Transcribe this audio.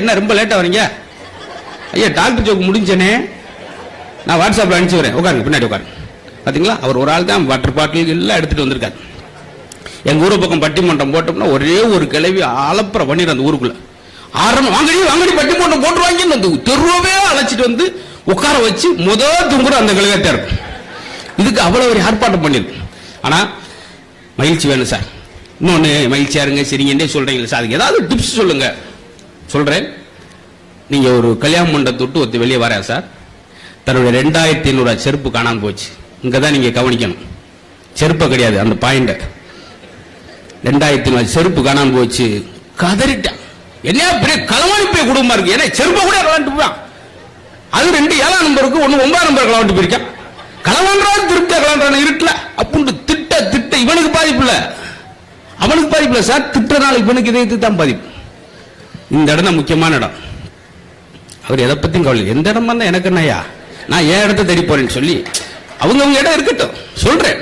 என்ன ரொம்ப லேட்டா வரீங்க? ஐயா டாக்டர் ஜோக்கு முடிஞ்சனே, நான் வாட்ஸ்அப்ல அனுப்பிச்சு வரேன், உட்காருங்க பின்னாடி உட்காருங்க. பாத்தீங்களா, அவர் ஒரு ஆள் தான் வாட்டர் பாட்டில் எல்லாம் எடுத்துட்டு வந்திருக்காரு. எங்க ஊரு பக்கம் பட்டிமன்றம் போட்டோம்னா ஒரே ஒரு கிளவி அலப்புற பண்ணிடு அந்த ஊருக்குள்ள. ஆரம்பம் வாங்கடி வாங்கடி பட்டிமன்றம் போட்டு வாங்கின்னு வந்து தெருவே அழைச்சிட்டு வந்து உட்கார வச்சு துங்குற அந்த கிளவியா இருக்கும். இதுக்கு அவ்வளவு ஒரு ஆர்ப்பாட்டம் பண்ணிருக்கு. ஆனா மகிழ்ச்சி வேணும் சார். இன்னொன்னு மகிழ்ச்சியா இருங்க சரிங்கன்னே சொல்றீங்களா சார், அதுக்கு ஏதாவது டிப்ஸ் சொல்லுங்க. சொல்றேன். நீங்க ஒரு கல்யாண மண்டபத்தை விட்டு ஒருத்தர் வெளியே வரா சார், தன்னுடைய 2500 செருப்பு காணாம போச்சு. இங்கதான் நீங்க கவனிக்கணும், செருப்ப கிடையாது அந்த பாயிண்ட். 2500 செருப்பு காணாம போச்சு, கதறிட்டான். என்ன பெரிய களவாணி போய் குடும்பமா இருக்கு, ஏன்னா செருப்ப கூட களவாண்டு போவான். அது 2 7ஆம் நம்பருக்கு 1 9ஆம் நம்பர் களவாண்டு போயிருக்கான். களவான்றான் திருப்தியா களவான்றான் இருட்டுல அப்படின்னு திட்ட திட்ட இவனுக்கு பாதிப்பு இல்ல, அவனுக்கு பாதிப்பு இல்ல சார். திட்டனால இவனுக்கு இதயத்துக்கு தான் பாதிப்பு. இந்த இடம் தான் முக்கியமான இடம். அவர் எதை பத்தியும் கவலை, எந்த இடமா இருந்தா எனக்கு என்னையா, நான் என் இடத்த தேடி போறேன்னு சொல்லி அவங்க இடம் இருக்கட்டும் சொல்றேன்.